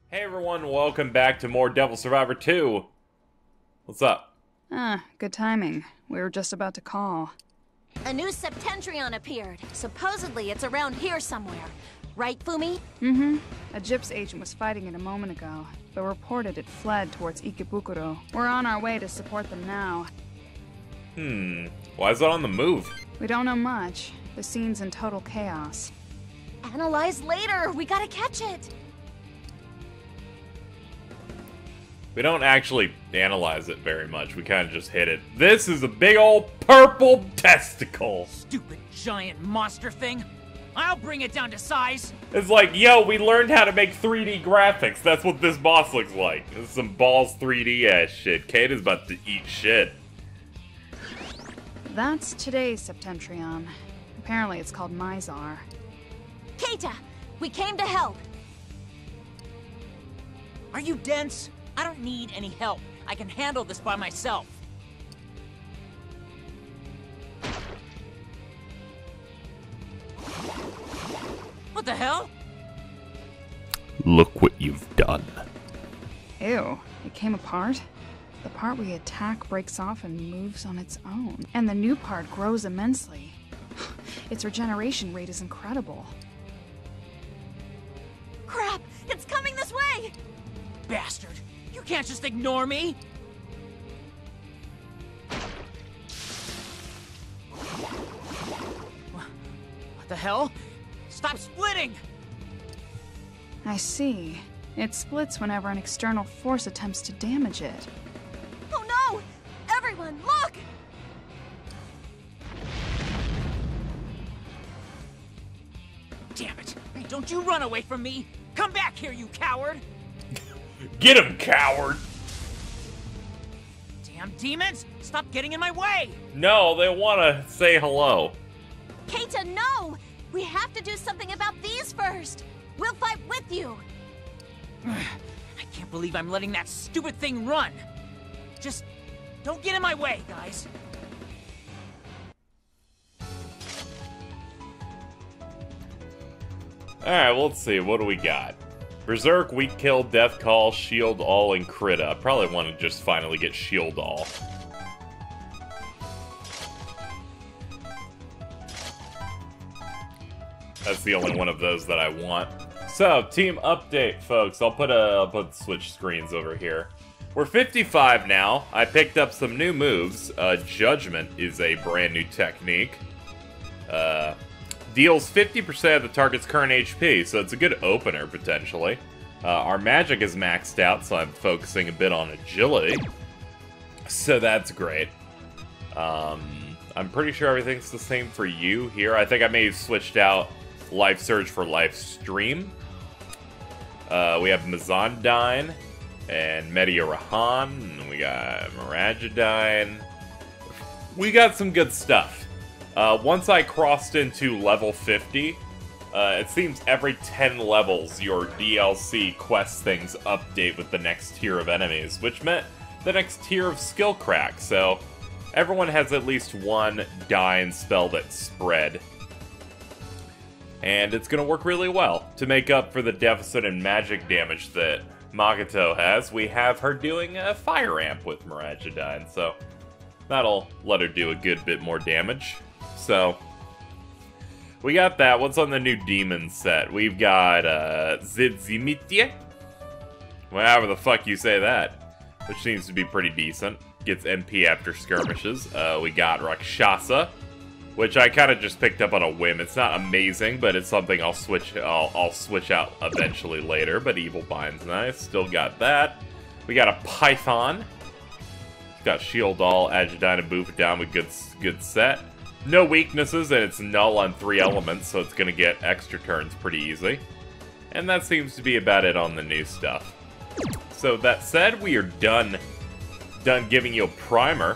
Hey everyone, welcome back to more Devil Survivor 2. What's up? Good timing. We were just about to call. A new Septentrion appeared. Supposedly it's around here somewhere. Right, Fumi? Mm-hmm. A Gyps agent was fighting it a moment ago, but reported it fled towards Ikebukuro. We're on our way to support them now. Why is it on the move? We don't know much. The scene's in total chaos. Analyze later. We gotta catch it. We don't actually analyze it very much, we kind of just hit it. This is a big old purple testicle! Stupid giant monster thing! I'll bring it down to size! It's like, yo, we learned how to make 3D graphics, that's what this boss looks like. This is some balls 3D ass shit. Kate is about to eat shit. That's today's Septentrion. Apparently it's called Mizar. Keita, we came to help. Are you dense? I don't need any help. I can handle this by myself. What the hell? Look what you've done. Ew, it came apart? The part we attack breaks off and moves on its own. And the new part grows immensely. Its regeneration rate is incredible. Crap, it's coming this way! Bastard! You can't just ignore me! What the hell? Stop splitting! I see. It splits whenever an external force attempts to damage it. Oh no! Everyone, look! Damn it! Hey, don't you run away from me! Come back here, you coward! Get him, coward! Damn demons! Stop getting in my way! No, they want to say hello. Keita, no! We have to do something about these first! We'll fight with you! I can't believe I'm letting that stupid thing run! Just don't get in my way, guys! Alright, well, let's see. What do we got? Berserk, Weak Kill, Death Call, Shield All, and Krita. Probably want to just finally get Shield All. That's the only one of those that I want. So, team update, folks. I'll put switch screens over here. We're 55 now. I picked up some new moves. Judgment is a brand new technique. Deals 50% of the target's current HP, so it's a good opener, potentially. Our magic is maxed out, so I'm focusing a bit on agility. So that's great. I'm pretty sure everything's the same for you here. I think I may have switched out Life Surge for Life Stream. We have Mizar and Mediarahan, and we got Miragidine. We got some good stuff. Once I crossed into level 50, it seems every 10 levels your DLC quest things update with the next tier of enemies, which meant the next tier of skill crack, so everyone has at least one dying spell that's spread. And it's going to work really well. To make up for the deficit in magic damage that Makoto has, we have her doing a Fire Amp with Miragidine, so that'll let her do a good bit more damage. So, we got that. What's on the new demon set? We've got, Zidzimitye? However the fuck you say that. Which seems to be pretty decent. Gets MP after skirmishes. We got Rakshasa, which I kind of just picked up on a whim. It's not amazing, but it's something I'll switch out eventually later. But Evil Bind's nice. Still got that. We got a Python. Got Shield All, Agidine, and Bufadon with good set. No weaknesses, and it's null on 3 elements, so it's going to get extra turns pretty easy. And that seems to be about it on the new stuff. So that said, we are done giving you a primer.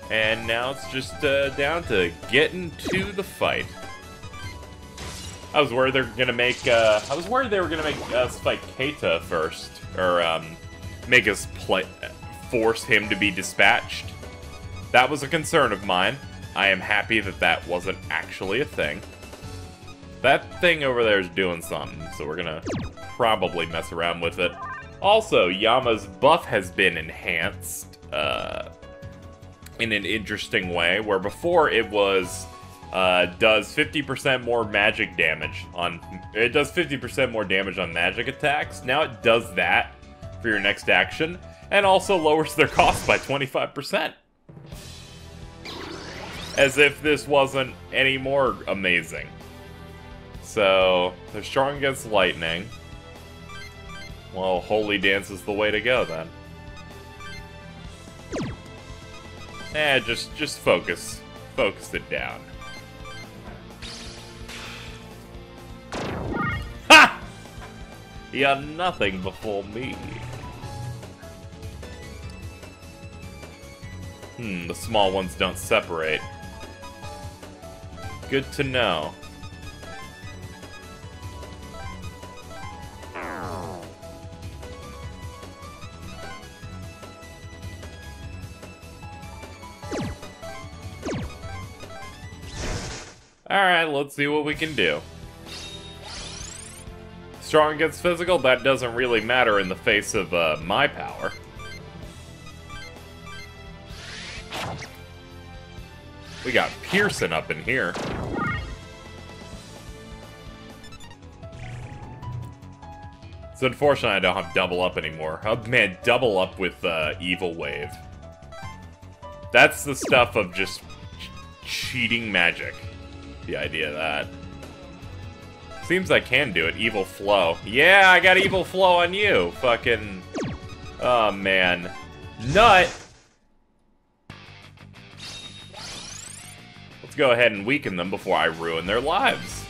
And now it's just down to getting to the fight. I was worried they were gonna make us fight Keita first, or make us force him to be dispatched. That was a concern of mine. I am happy that that wasn't actually a thing. That thing over there is doing something, so we're gonna probably mess around with it. Also, Yama's buff has been enhanced in an interesting way, where before it was does 50% more magic damage on... It does 50% more damage on magic attacks. Now it does that for your next action, and also lowers their cost by 25%. As if this wasn't any more amazing. So, they're strong against lightning. Well, Holy Dance is the way to go, then. Just focus. Focus it down. Ha! You're nothing before me. The small ones don't separate. Good to know. Alright, let's see what we can do. Strong against physical, that doesn't really matter in the face of my power. We got Pearson up in here. It's unfortunate I don't have double up anymore. Oh man, double up with Evil Wave. That's the stuff of just cheating magic. The idea of that. Seems I can do it. Evil Flow. Yeah, I got Evil Flow on you. Fucking... Oh, man. Nut! Let's go ahead and weaken them before I ruin their lives.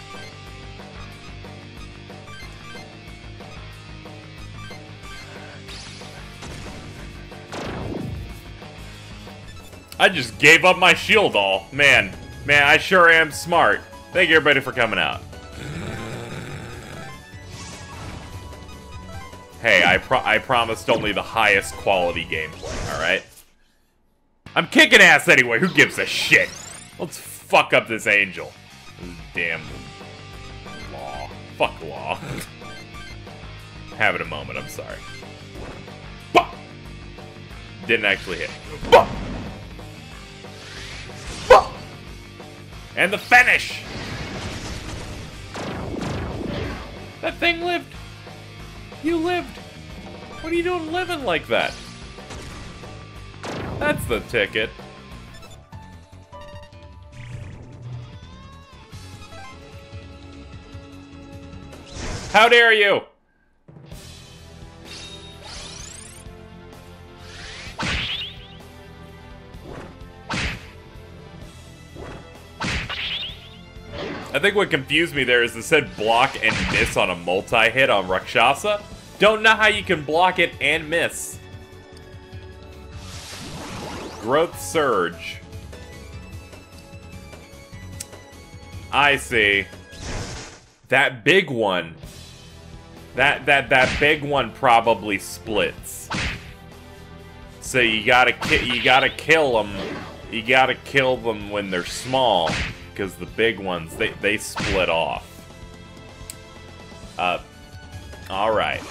I just gave up my shield all. Man, I sure am smart. Thank you everybody for coming out. Hey, I promised only the highest quality gameplay, alright? I'm kicking ass anyway, who gives a shit? Let's fuck up this angel. This damn law. Fuck law. Having a moment, I'm sorry. Bah! Didn't actually hit. Bah! Bah! And the finish! That thing lived! You lived! What are you doing living like that? That's the ticket. How dare you! I think what confused me there is it said block and miss on a multi-hit on Rakshasa. Don't know how you can block it and miss. Growth Surge. I see. That big one. That big one probably splits. So you gotta kill them. You gotta kill them when they're small. Because the big ones, they split off. Alright.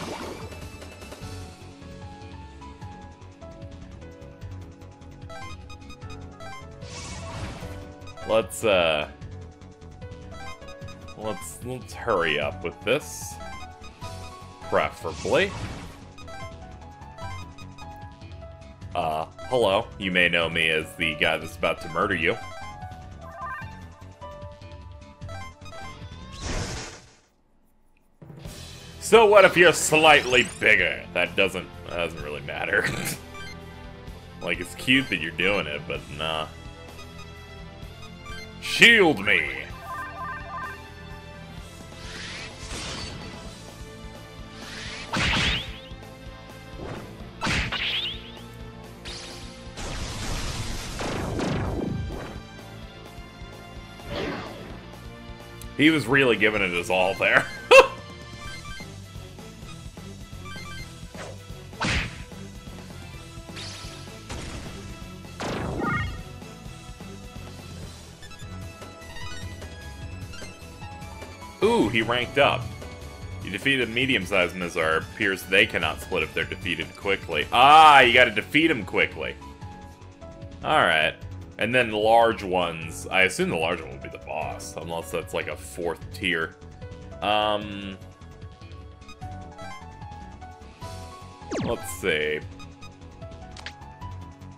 Let's hurry up with this. Preferably. Hello. You may know me as the guy that's about to murder you. So what if you're slightly bigger? That doesn't really matter. Like, it's cute that you're doing it, but nah. Shield me! He was really giving it his all there. Ooh, he ranked up. You defeated a medium-sized Mizar. Appears they cannot split if they're defeated quickly. Ah, you gotta defeat them quickly. Alright. And then the large ones. I assume the large one will be the boss. Unless that's like a 4th tier. Let's see.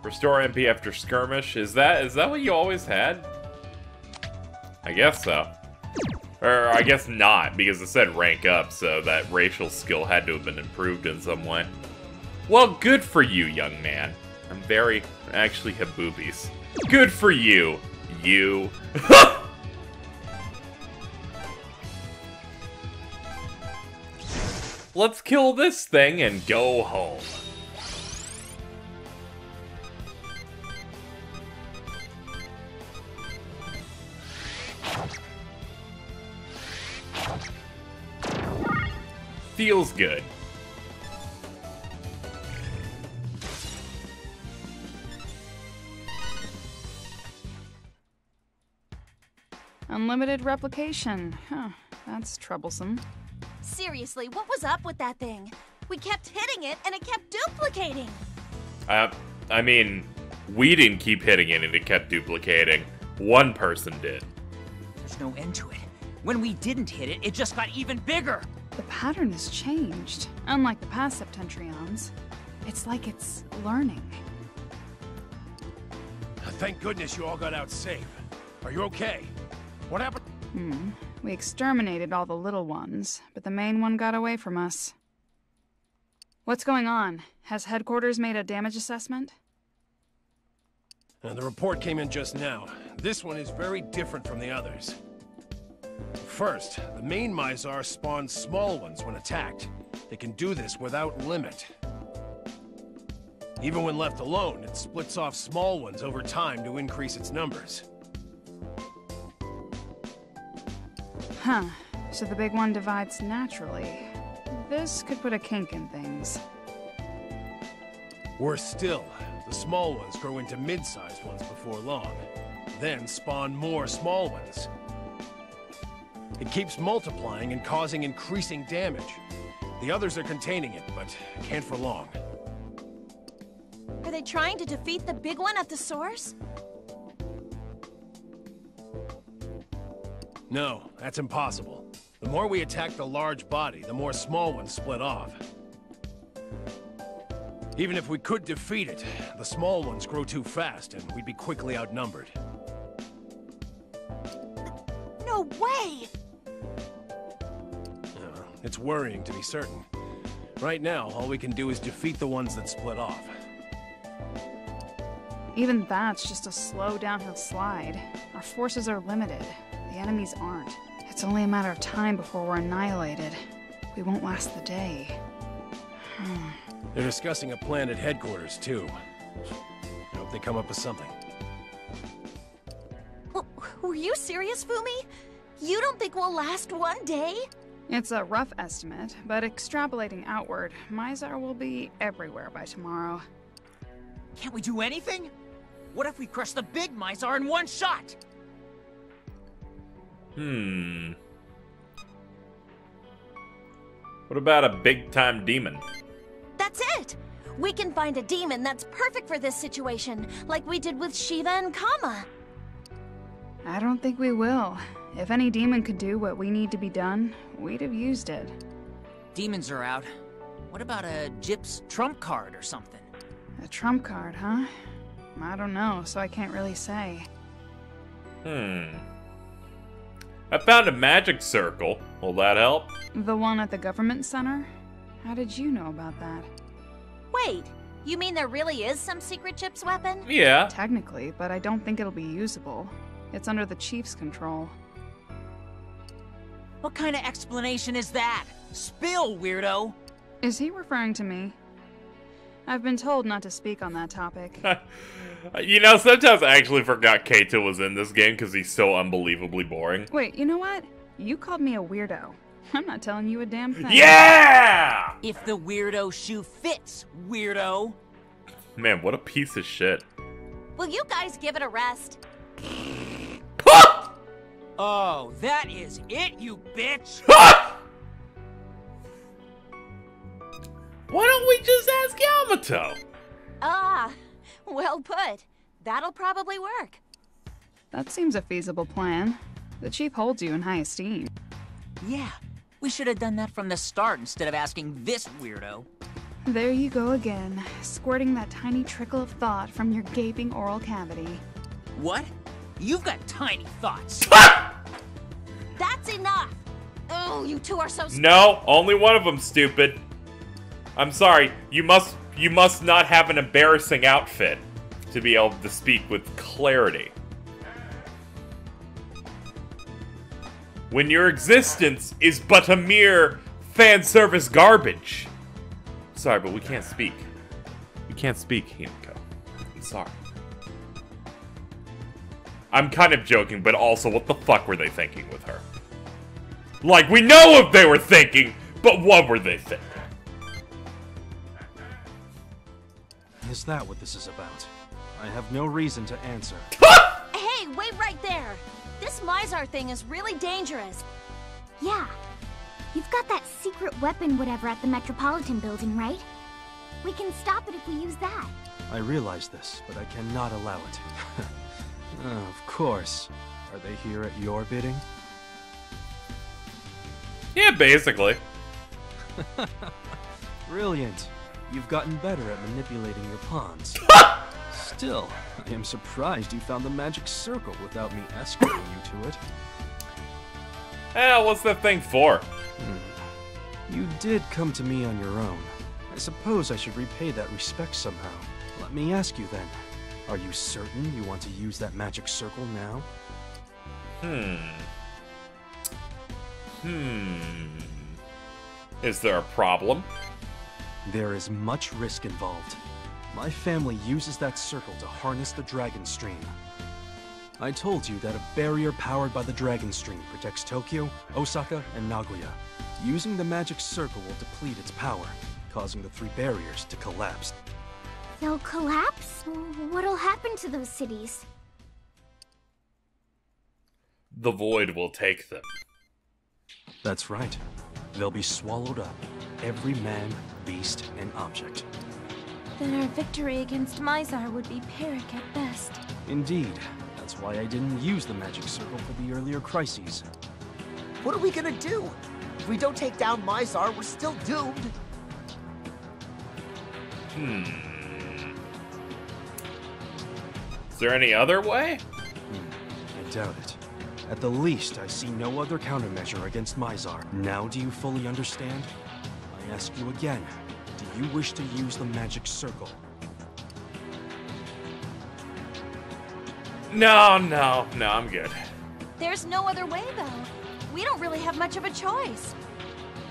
Restore MP after skirmish. Is that what you always had? I guess so. Or I guess not, because it said rank up, so that racial skill had to have been improved in some way. Well, good for you, young man. I'm very... actually have boobies. Good for you, you. Let's kill this thing and go home. Feels good. Unlimited replication. Huh, that's troublesome. Seriously, what was up with that thing? We kept hitting it and it kept duplicating. I mean, we didn't keep hitting it and it kept duplicating. One person did. There's no end to it. When we didn't hit it, it just got even bigger. The pattern has changed. Unlike the past Septentriones, it's like it's learning. Thank goodness you all got out safe. Are you okay? What happened? We exterminated all the little ones, but the main one got away from us. What's going on? Has headquarters made a damage assessment? The report came in just now. This one is very different from the others. First, the main Mizar spawns small ones when attacked. They can do this without limit. Even when left alone, it splits off small ones over time to increase its numbers. Huh. So the big one divides naturally. This could put a kink in things. Worse still, the small ones grow into mid-sized ones before long, then spawn more small ones. It keeps multiplying and causing increasing damage. The others are containing it, but can't for long. Are they trying to defeat the big one at the source? No, that's impossible. The more we attack the large body, the more small ones split off. Even if we could defeat it, the small ones grow too fast and we'd be quickly outnumbered. No way! It's worrying to be certain. Right now, all we can do is defeat the ones that split off. Even that's just a slow downhill slide. Our forces are limited. The enemies aren't. It's only a matter of time before we're annihilated. We won't last the day. They're discussing a plan at headquarters, too. I hope they come up with something. Were you serious, Fumi? You don't think we'll last one day? It's a rough estimate, but extrapolating outward, Mizar will be everywhere by tomorrow. Can't we do anything? What if we crush the big Mizar in one shot? What about a big-time demon? That's it! We can find a demon that's perfect for this situation, like we did with Shiva and Kama. I don't think we will. If any demon could do what we need to be done, we'd have used it. Demons are out. What about a Gyp's trump card or something? A trump card, huh? I don't know, so I can't really say. I found a magic circle. Will that help? The one at the government center? How did you know about that? Wait, you mean there really is some secret Gyp's weapon? Yeah. Technically, but I don't think it'll be usable. It's under the chief's control. What kind of explanation is that? Spill, weirdo! Is he referring to me? I've been told not to speak on that topic. You know, sometimes I actually forgot Keita was in this game because he's so unbelievably boring. Wait, you know what? You called me a weirdo. I'm not telling you a damn thing. Yeah! If the weirdo shoe fits, weirdo! Man, what a piece of shit. Will you guys give it a rest? Oh, that is it, you bitch! Why don't we just ask Yamato? Ah, well put. That'll probably work. That seems a feasible plan. The chief holds you in high esteem. Yeah, we should have done that from the start instead of asking this weirdo. There you go again, squirting that tiny trickle of thought from your gaping oral cavity. What? You've got tiny thoughts. That's enough! Oh, you two are so No, only one of them, stupid. I'm sorry, you must not have an embarrassing outfit to be able to speak with clarity. When your existence is but a mere fan service garbage. Sorry, but we can't speak. We can't speak, Himiko. I'm sorry. I'm kind of joking, but also, what the fuck were they thinking with her? Like, we know what they were thinking, but what were they thinking? Is that what this is about? I have no reason to answer. Hey, wait right there! This Mizar thing is really dangerous. Yeah. You've got that secret weapon whatever at the Metropolitan Building, right? We can stop it if we use that. I realize this, but I cannot allow it. Oh, of course. Are they here at your bidding? Yeah, basically. Brilliant. You've gotten better at manipulating your pawns. Still, I am surprised you found the magic circle without me escorting you to it. What's that thing for? You did come to me on your own. I suppose I should repay that respect somehow. Let me ask you then. Are you certain you want to use that magic circle now? Is there a problem? There is much risk involved. My family uses that circle to harness the Dragon Stream. I told you that a barrier powered by the Dragon Stream protects Tokyo, Osaka, and Nagoya. Using the magic circle will deplete its power, causing the 3 barriers to collapse. They'll collapse? What'll happen to those cities? The void will take them. That's right. They'll be swallowed up. Every man, beast, and object. Then our victory against Mizar would be Pyrrhic at best. Indeed. That's why I didn't use the magic circle for the earlier crises. What are we gonna do? If we don't take down Mizar, we're still doomed. Is there any other way? I doubt it. At the least, I see no other countermeasure against Mizar. Now do you fully understand? I ask you again, do you wish to use the magic circle? No, I'm good. There's no other way, though. We don't really have much of a choice.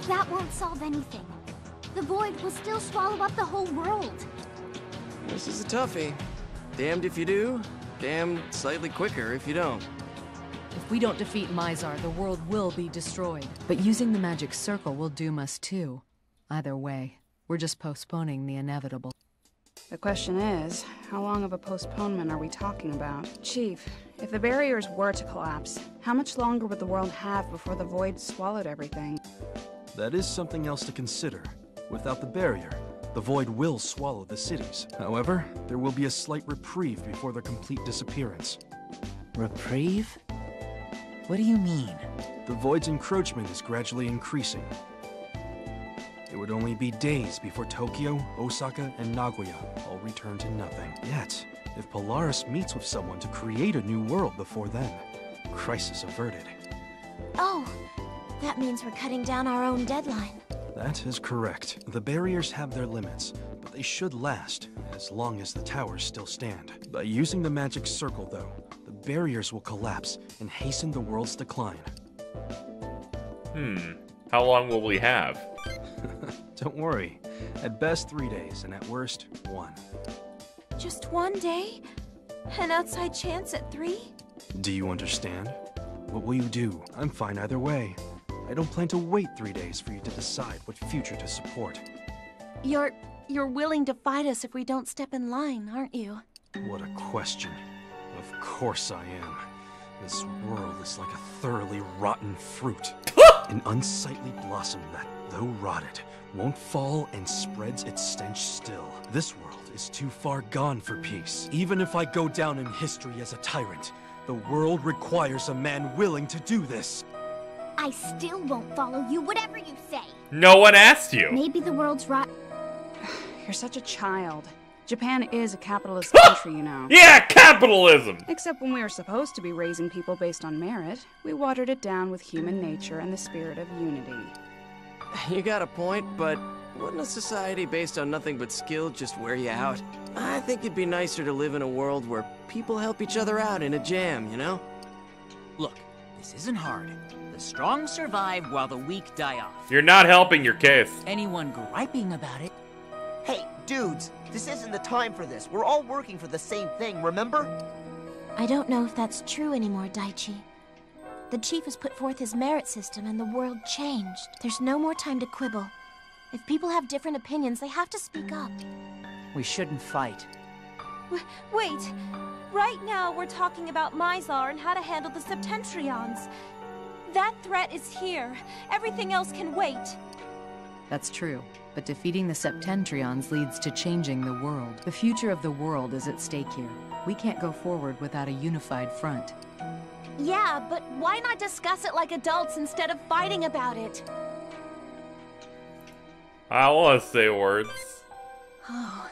That won't solve anything. The void will still swallow up the whole world. This is a toughie. Damned if you do, damned slightly quicker if you don't. If we don't defeat Mizar, the world will be destroyed. But using the magic circle will doom us too. Either way, we're just postponing the inevitable. The question is, how long of a postponement are we talking about? Chief, if the barriers were to collapse, how much longer would the world have before the void swallowed everything? That is something else to consider. Without the barrier, the void will swallow the cities. However, there will be a slight reprieve before their complete disappearance. Reprieve? What do you mean? The void's encroachment is gradually increasing. It would only be days before Tokyo, Osaka, and Nagoya all return to nothing. Yet, if Polaris meets with someone to create a new world before then, crisis averted. Oh, that means we're cutting down our own deadline. That is correct. The barriers have their limits, but they should last, as long as the towers still stand. By using the magic circle, though, the barriers will collapse and hasten the world's decline. How long will we have? Don't worry. At best 3 days, and at worst, 1. Just 1 day? An outside chance at 3? Do you understand? What will you do? I'm fine either way. I don't plan to wait 3 days for you to decide what future to support. You're willing to fight us if we don't step in line, aren't you? What a question. Of course I am. This world is like a thoroughly rotten fruit. An unsightly blossom that, though rotted, won't fall and spreads its stench still. This world is too far gone for peace. Even if I go down in history as a tyrant, the world requires a man willing to do this. I still won't follow you, whatever you say. No one asked you. Maybe the world's rot. You're such a child. Japan is a capitalist country, you know. Yeah, capitalism! Except when we were supposed to be raising people based on merit, we watered it down with human nature and the spirit of unity. You got a point, but wouldn't a society based on nothing but skill just wear you out? I think it'd be nicer to live in a world where people help each other out in a jam, you know? Look, this isn't hard. The strong survive while the weak die off. You're not helping your case. Anyone griping about it? Hey, dudes, this isn't the time for this. We're all working for the same thing, remember? I don't know if that's true anymore, Daichi. The chief has put forth his merit system and the world changed. There's no more time to quibble. If people have different opinions, they have to speak up. We shouldn't fight. Wait! Right now we're talking about Mizar and how to handle the Septentriones. That threat is here. Everything else can wait. That's true, but defeating the Septentriones leads to changing the world. The future of the world is at stake here. We can't go forward without a unified front. Yeah, but why not discuss it like adults instead of fighting about it? I want to say words. Oh.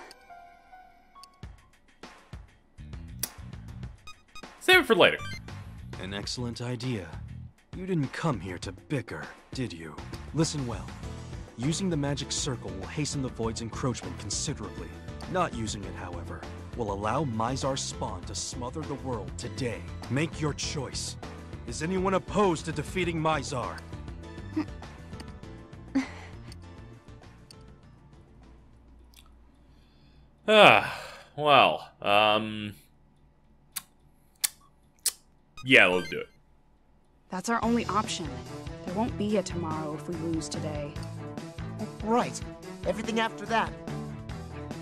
Save it for later. An excellent idea. You didn't come here to bicker, did you? Listen well. Using the magic circle will hasten the Void's encroachment considerably. Not using it, however, will allow Mizar's spawn to smother the world today. Make your choice. Is anyone opposed to defeating Mizar? Well, yeah, let's do it. That's our only option. There won't be a tomorrow if we lose today. Right. Everything after that.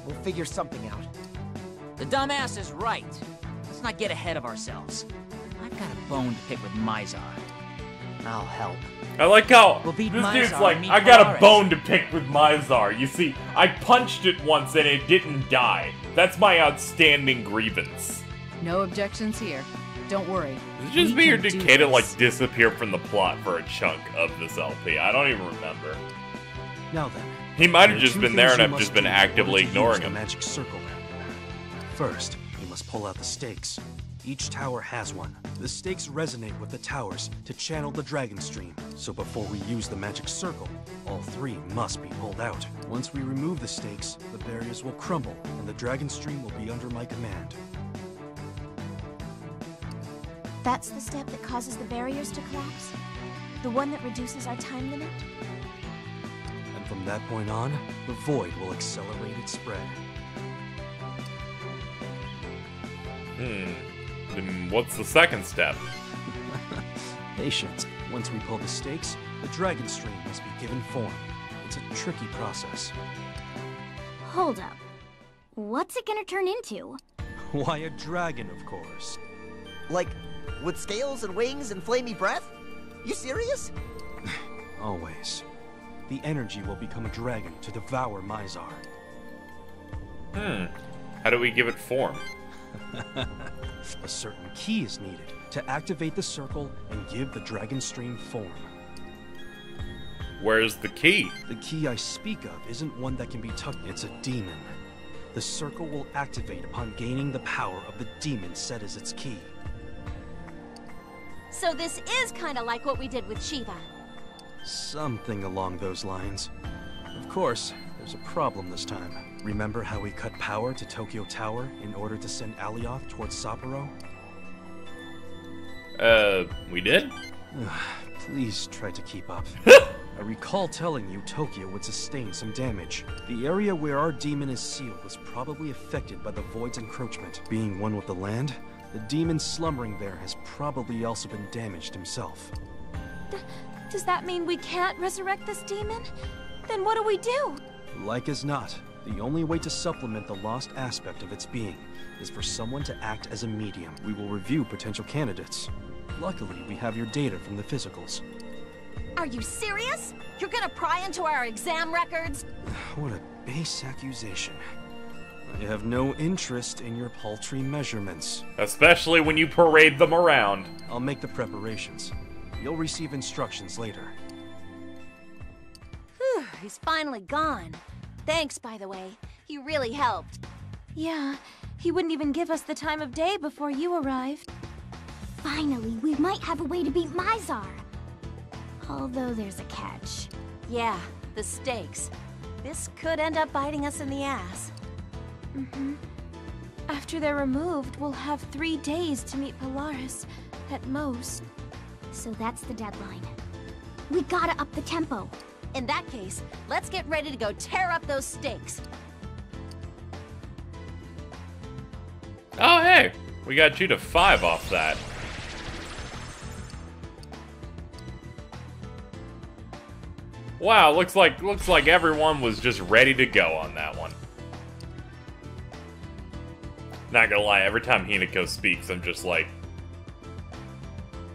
We'll figure something out. The dumbass is right. Let's not get ahead of ourselves. I've got a bone to pick with Mizar. I'll help. I like how We'll beat this Mizar dude's and like, meet I got Polaris." a bone to pick with Mizar. You see, I punched it once and it didn't die. That's my outstanding grievance. No objections here. Don't worry. Is it just We me or can did do Kata this. like disappear from the plot for a chunk of this LP? I don't even remember. Now then. He might have there are just two been there things and you I've just must been do in order actively to use ignoring the him. magic circle. First, you must pull out the stakes. Each tower has one. The stakes resonate with the towers to channel the dragon stream. So before we use the magic circle, all three must be pulled out. Once we remove the stakes, the barriers will crumble and the dragon stream will be under my command. That's the step that causes the barriers to collapse? The one that reduces our time limit? And from that point on, the void will accelerate its spread. Then what's the second step? Patience. Once we pull the stakes, the dragon stream must be given form. It's a tricky process. Hold up. What's it gonna turn into? Why, a dragon, of course. Like, with scales and wings and flamey breath? You serious? Always. The energy will become a dragon to devour Mizar. How do we give it form? A certain key is needed to activate the circle and give the dragon stream form. Where's the key? The key I speak of isn't one that can be touched, it's a demon. The circle will activate upon gaining the power of the demon set as its key. So this is kind of like what we did with Shiva. Something along those lines. Of course, there's a problem this time. Remember how we cut power to Tokyo Tower in order to send Alioth towards Sapporo? We did? Please try to keep up. I recall telling you Tokyo would sustain some damage. The area where our demon is sealed was probably affected by the Void's encroachment. Being one with the land, the demon slumbering there has probably also been damaged himself. Does that mean we can't resurrect this demon? Then what do we do? Like as not, the only way to supplement the lost aspect of its being is for someone to act as a medium. We will review potential candidates. Luckily, we have your data from the physicals. Are you serious? You're gonna pry into our exam records? What a base accusation. I have no interest in your paltry measurements. Especially when you parade them around. I'll make the preparations. You'll receive instructions later. Whew, he's finally gone. Thanks, by the way. You really helped. Yeah, he wouldn't even give us the time of day before you arrived. Finally, we might have a way to beat Mizar. Although there's a catch. Yeah, the stakes. This could end up biting us in the ass. After they're removed, we'll have 3 days to meet Polaris, at most. So that's the deadline. We gotta up the tempo. In that case, let's get ready to go tear up those stakes. Oh, hey! We got you to 5 off that. Wow, looks like everyone was just ready to go on that one. Not gonna lie, every time Hinako speaks, I'm just like,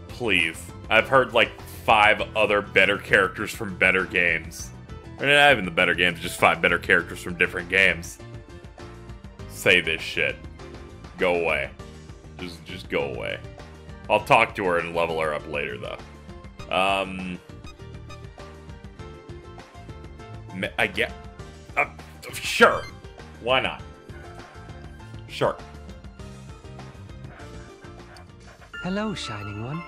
please. I've heard like 5 other better characters from better games. Or not even the better games, just 5 better characters from different games. Say this shit. Go away. Just go away. I'll talk to her and level her up later, though. I get... sure. Why not? Sure. Hello, Shining One.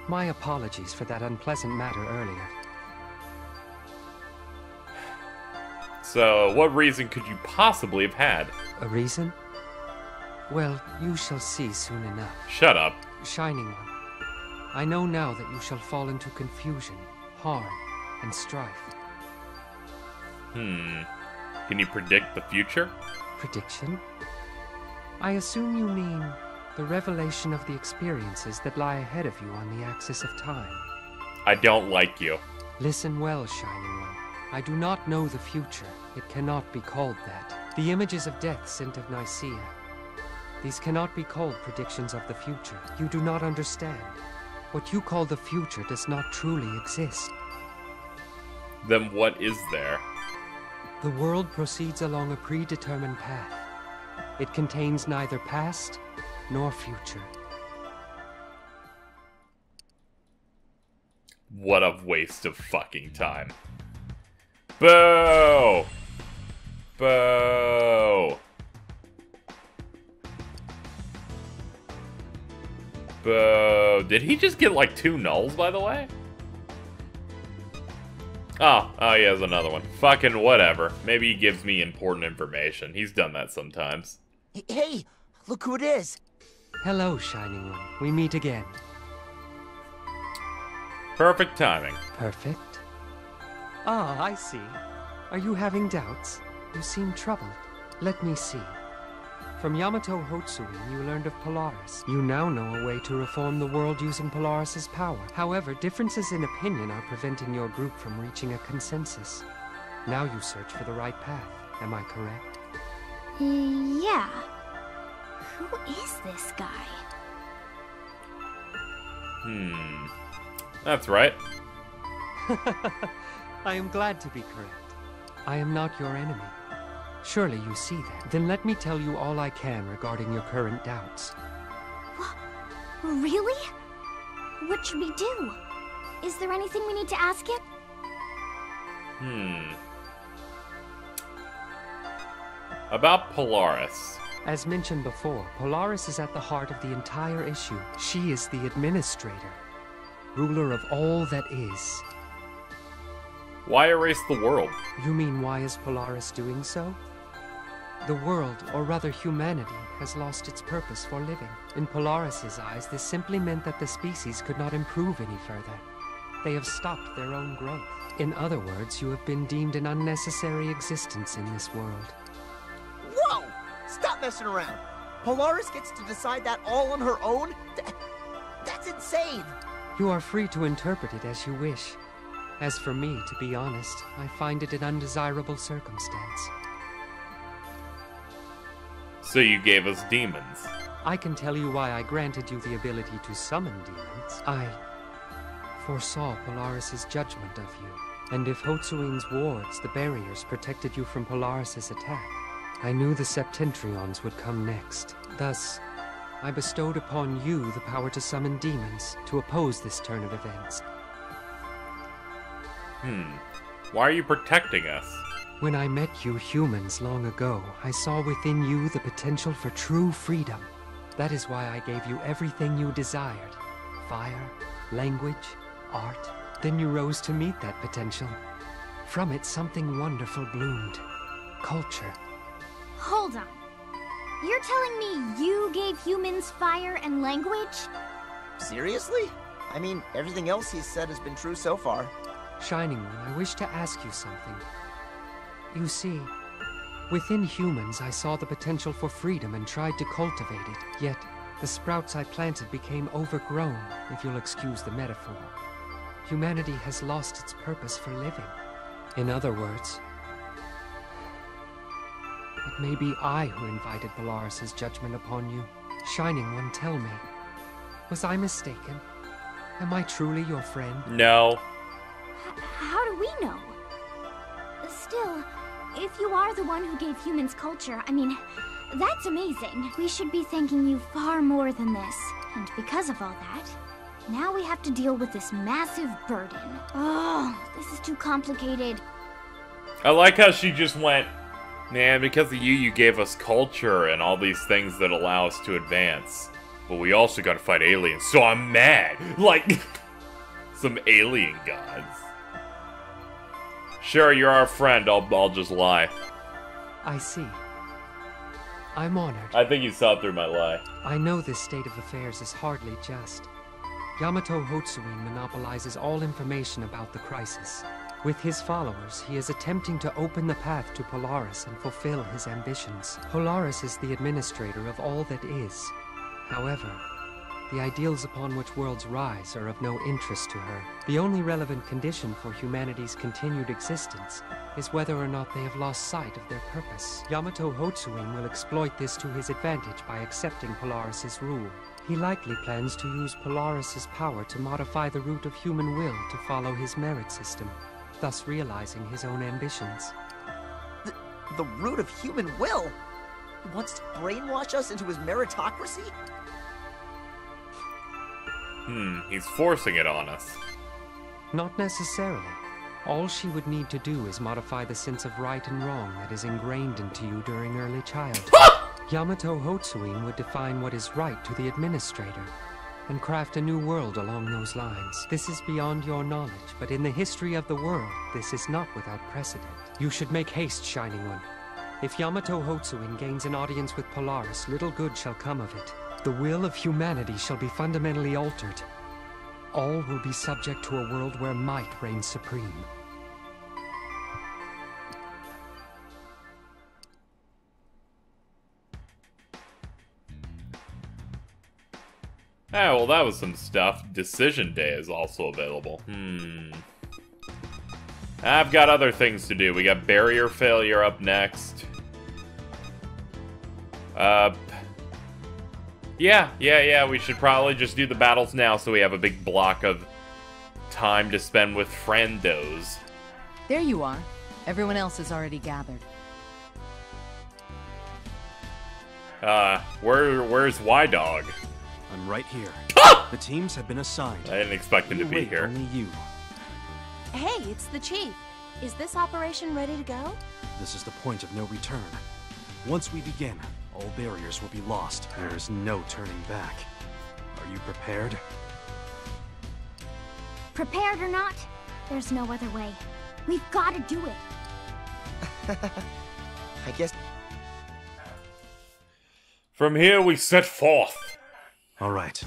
My apologies for that unpleasant matter earlier. So, what reason could you possibly have had? A reason? Well, you shall see soon enough. Shut up. Shining One, I know now that you shall fall into confusion, harm, and strife. Can you predict the future? Prediction? I assume you mean the revelation of the experiences that lie ahead of you on the axis of time. I don't like you. Listen well, Shining One. I do not know the future. It cannot be called that. The images of death sent of Nicaea. These cannot be called predictions of the future. You do not understand. What you call the future does not truly exist. Then what is there? The world proceeds along a predetermined path. It contains neither past nor future. What a waste of fucking time. Boo! Boo! Boo! Did he just get like 2 nulls, by the way? Oh, he has another one. Fucking whatever. Maybe he gives me important information. He's done that sometimes. Hey, look who it is. Hello, Shining One. We meet again. Perfect timing. Perfect? Ah, I see. Are you having doubts? You seem troubled. Let me see. From Yamato Hotsui, you learned of Polaris. You now know a way to reform the world using Polaris's power. However, differences in opinion are preventing your group from reaching a consensus. Now you search for the right path. Am I correct? Yeah. Who is this guy? That's right. I am glad to be correct. I am not your enemy. Surely you see that. Then let me tell you all I can regarding your current doubts. Really? What should we do? Is there anything we need to ask it? About Polaris. As mentioned before, Polaris is at the heart of the entire issue. She is the administrator, ruler of all that is. Why erase the world? You mean why is Polaris doing so? The world, or rather humanity, has lost its purpose for living. In Polaris's eyes, this simply meant that the species could not improve any further. They have stopped their own growth. In other words, you have been deemed an unnecessary existence in this world. Whoa! Stop messing around. Polaris gets to decide that all on her own? That's insane! You are free to interpret it as you wish. As for me, to be honest, I find it an undesirable circumstance. So you gave us demons. I can tell you why I granted you the ability to summon demons. I foresaw Polaris's judgment of you. And if Hotsuin's wards, the barriers, protected you from Polaris's attack, I knew the Septentriones would come next. Thus, I bestowed upon you the power to summon demons to oppose this turn of events. Why are you protecting us? When I met you humans long ago, I saw within you the potential for true freedom. That is why I gave you everything you desired. Fire, language, art. Then you rose to meet that potential. From it, something wonderful bloomed. Culture. Hold on. You're telling me you gave humans fire and language? Seriously? I mean, everything else he's said has been true so far. Shining One, I wish to ask you something. You see, within humans I saw the potential for freedom and tried to cultivate it. Yet, the sprouts I planted became overgrown, if you'll excuse the metaphor. Humanity has lost its purpose for living. In other words, it may be I who invited Polaris's judgment upon you. Shining One, tell me, was I mistaken? Am I truly your friend? No. How do we know? Still, if you are the one who gave humans culture, I mean, that's amazing. We should be thanking you far more than this. And because of all that, now we have to deal with this massive burden. Oh, this is too complicated. I like how she just went, man, because of you, you gave us culture and all these things that allow us to advance. But we also gotta fight aliens, so I'm mad. Like, some alien gods. Sure, you're our friend, I'll just lie. I see. I'm honored. I think you saw through my lie. I know this state of affairs is hardly just. Yamato Hotsuin monopolizes all information about the crisis. With his followers, he is attempting to open the path to Polaris and fulfill his ambitions. Polaris is the administrator of all that is. However, the ideals upon which worlds rise are of no interest to her. The only relevant condition for humanity's continued existence is whether or not they have lost sight of their purpose. Yamato Hotsuin will exploit this to his advantage by accepting Polaris's rule. He likely plans to use Polaris's power to modify the root of human will to follow his merit system, thus realizing his own ambitions. The root of human will? He wants to brainwash us into his meritocracy? He's forcing it on us. Not necessarily. All she would need to do is modify the sense of right and wrong that is ingrained into you during early childhood. Yamato Hotsuin would define what is right to the administrator, and craft a new world along those lines. This is beyond your knowledge, but in the history of the world, this is not without precedent. You should make haste, Shining One. If Yamato Hotsuin gains an audience with Polaris, little good shall come of it. The will of humanity shall be fundamentally altered. All will be subject to a world where might reigns supreme. Ah, well, that was some stuff. Decision Day is also available. I've got other things to do. We got barrier failure up next. Yeah, we should probably just do the battles now so we have a big block of time to spend with friendos. There you are. Everyone else is already gathered. Where's Y-Dog? I'm right here. The teams have been assigned. I didn't expect him to be Wait, here. only you. Hey, it's the Chief. Is this operation ready to go? This is the point of no return. Once we begin, all barriers will be lost. There is no turning back. Are you prepared? Prepared or not, there's no other way. We've got to do it. I guess... From here we set forth. All right,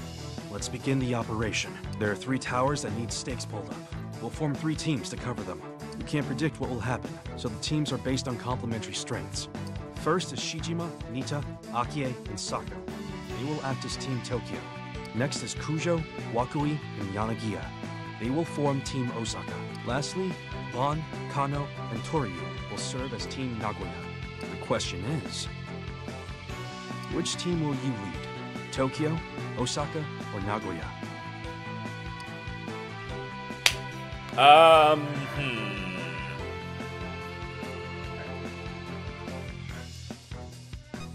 let's begin the operation. There are 3 towers that need stakes pulled up. We'll form 3 teams to cover them. You can't predict what will happen, so the teams are based on complementary strengths. First is Shijima, Nita, Akie, and Saka. They will act as Team Tokyo. Next is Kujo, Wakui, and Yanagiya. They will form Team Osaka. Lastly, Bon, Kano, and Toryu will serve as Team Nagoya. The question is, which team will you lead? Tokyo, Osaka, or Nagoya?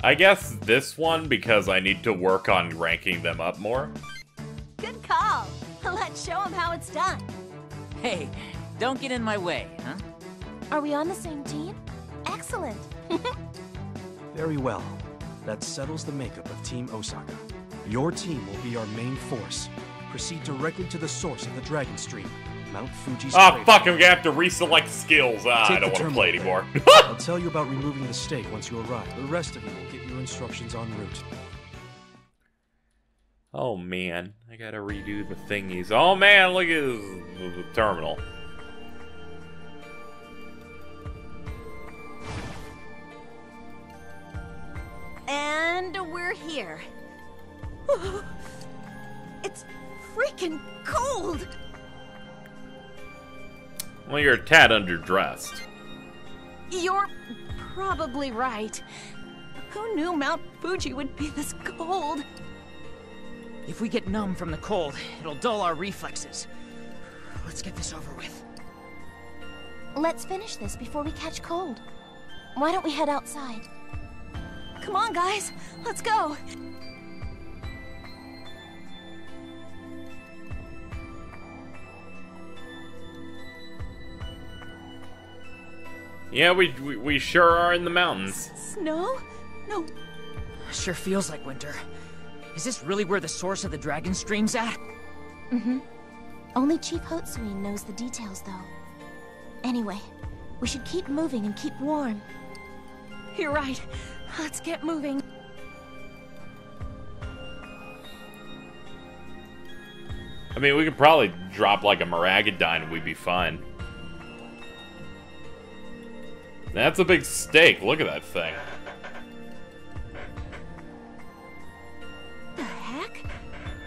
I guess this one, because I need to work on ranking them up more. Good call. Let's show them how it's done. Hey, don't get in my way, huh? Are we on the same team? Excellent. Very well. That settles the makeup of Team Osaka. Your team will be our main force. Proceed directly to the source of the Dragon Stream, Mount Fuji's Oh, fuck, I'm gonna have to reselect skills. I Take don't the want to play terminal anymore. I'll tell you about removing the stake once you arrive. The rest of you will get your instructions en route. Oh, man. I gotta redo the thingies. Oh, man, look at this terminal. And we're here. It's freaking cold! Well, you're a tad underdressed. You're probably right. Who knew Mount Fuji would be this cold? If we get numb from the cold, it'll dull our reflexes. Let's get this over with. Let's finish this before we catch cold. Why don't we head outside? Come on, guys. Let's go. Yeah, we sure are in the mountains. Snow? No. Sure feels like winter. Is this really where the source of the Dragon Stream's at? Mm-hmm. Only Chief Hotsui knows the details, though. Anyway, we should keep moving and keep warm. You're right. Let's get moving. I mean, we could probably drop like a Maragadine and we'd be fine. That's a big stake. Look at that thing. The heck?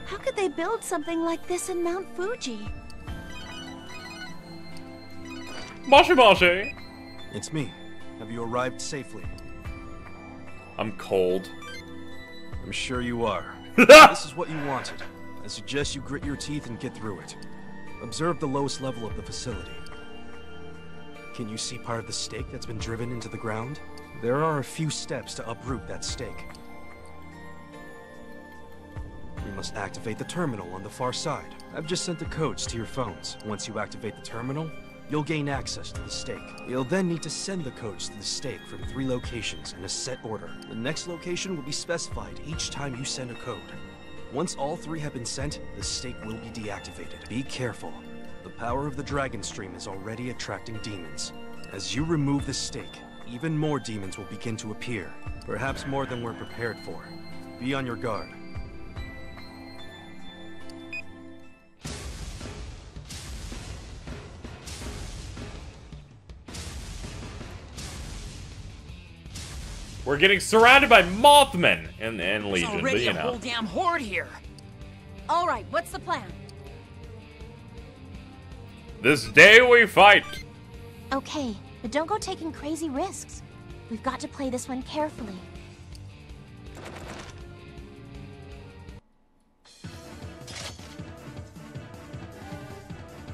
How could they build something like this in Mount Fuji? Moshi Moshi! It's me. Have you arrived safely? I'm cold. I'm sure you are. This is what you wanted. I suggest you grit your teeth and get through it. Observe the lowest level of the facility. Can you see part of the stake that's been driven into the ground? There are a few steps to uproot that stake. You must activate the terminal on the far side. I've just sent the codes to your phones. Once you activate the terminal, you'll gain access to the stake. You'll then need to send the codes to the stake from 3 locations in a set order. The next location will be specified each time you send a code. Once all 3 have been sent, the stake will be deactivated. Be careful. The power of the Dragon Stream is already attracting demons. As you remove the stake, even more demons will begin to appear. Perhaps more than we're prepared for. Be on your guard. We're getting surrounded by Mothmen and There's Legion, but already you a know. whole damn horde here. All right, what's the plan? This day we fight! Okay, but don't go taking crazy risks. We've got to play this one carefully.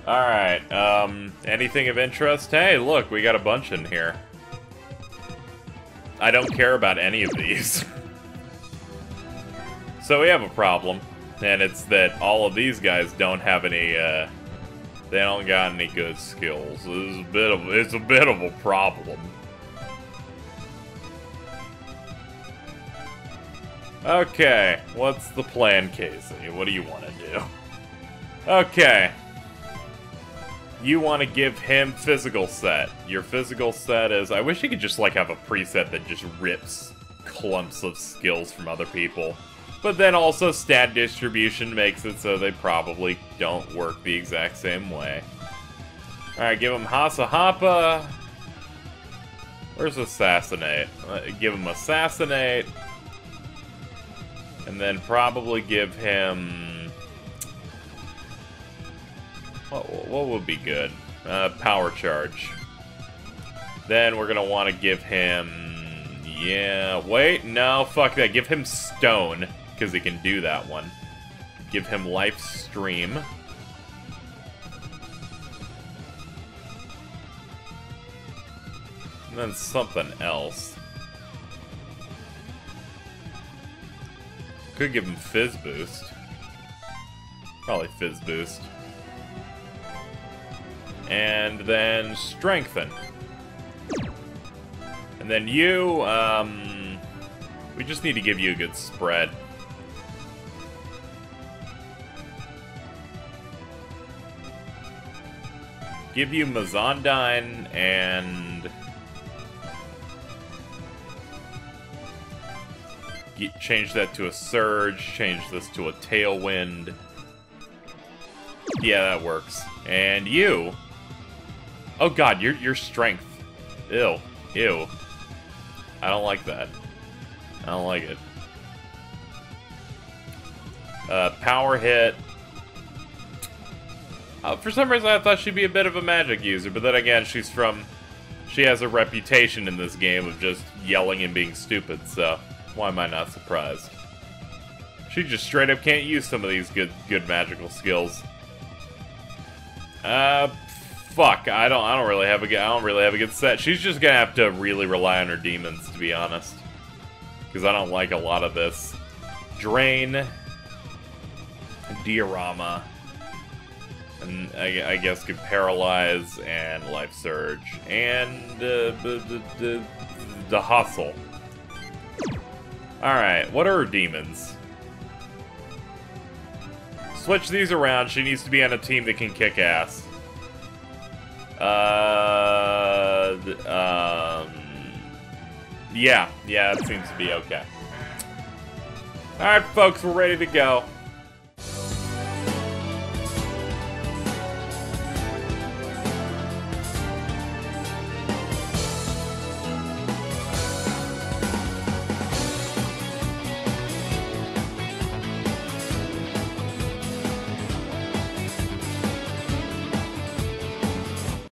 Alright, anything of interest? Hey, look, we got a bunch in here. I don't care about any of these. So we have a problem, and it's that all of these guys don't have any, they don't got any good skills. It's a bit of a problem. Okay, what's the plan, Casey? What do you want to do? Okay. You want to give him physical set. Your physical set is... I wish you could just, like, have a preset that just rips clumps of skills from other people. But then also stat distribution makes it so they probably don't work the exact same way. Alright, give him Hasa Hapa. Where's Assassinate? Give him Assassinate. And then probably give him... What would be good? Power Charge. Then we're gonna want to give him... Yeah, wait, no, fuck that. Give him Stone. because he can do that one. Give him Life Stream. And then something else. Could give him Fizz Boost. Probably Fizz Boost. And then Strengthen. And then you, we just need to give you a good spread. Give you Mazondine and... change that to a Surge, change this to a Tailwind. Yeah, that works. And you... Oh god, your Strength. Ew. Ew. I don't like that. I don't like it. Power Hit. For some reason I thought she'd be a bit of a magic user, but then again, she has a reputation in this game of just yelling and being stupid, so why am I not surprised? She just straight up can't use some of these good magical skills. Fuck, I don't really have a good set. She's just gonna have to really rely on her demons, to be honest, because I don't like a lot of this. Drain, Diorama, and I guess could Paralyze and Life Surge and the Hustle. All right, what are her demons? Switch these around. She needs to be on a team that can kick ass. Yeah, it seems to be okay. Alright, folks, we're ready to go.